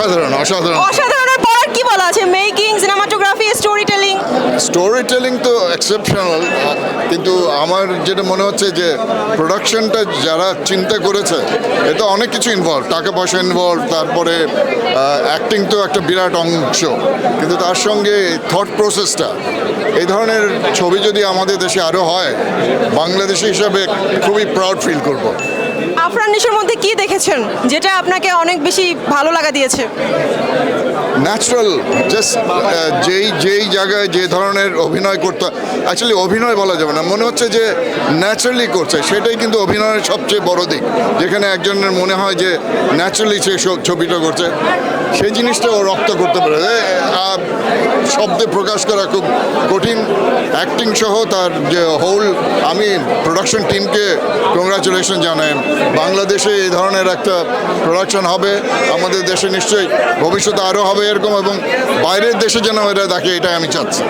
অসাধারণ অসাধারণ অসাধারণের পর আর কি বলা আছে? Making, cinematography, story telling. Story telling তো এক্সেপশনাল, কিন্তু আমার যেটা মনে হচ্ছে যে প্রোডাকশনটা যারা চিন্তা করেছে এতে অনেক কিছু ইনভলভ, টাকা পয়সা ইনভলভ, তারপরে অ্যাক্টিং তো একটা বিরাট অংশ, কিন্তু তার সঙ্গে থট প্রসেসটা, এই ধরনের ছবি যদি আমাদের দেশে আরও হয়, বাংলাদেশি হিসাবে খুবই প্রাউড ফিল করব। আফরান নিশোর মধ্যে কি দেখেছেন যেটা আপনাকে অনেক বেশি ভালো লাগা দিয়েছে? ন্যাচারাল, জাস্ট যেই জায়গায় যে ধরনের অভিনয় করতে, অ্যাকচুয়ালি অভিনয় বলা যাবে না, মনে হচ্ছে যে ন্যাচারালি করছে, সেটাই কিন্তু অভিনয়ের সবচেয়ে বড় দিক। যেখানে একজনের মনে হয় যে ন্যাচারালি সে ছবিটা করছে, সেই জিনিসটা ও রপ্ত করতে পারে। শব্দে প্রকাশ করা খুব কঠিন। অ্যাক্টিং সহ তার যে হোল, আমি প্রোডাকশন টিমকে কংগ্রাচুলেশন জানাই। বাংলাদেশে এই ধরনের একটা প্রোডাকশন হবে, আমাদের দেশে নিশ্চয়ই ভবিষ্যতে আরও হবে এরকম, এবং বাইরের দেশে যেন এটা দেখে, এটাই আমি চাচ্ছি।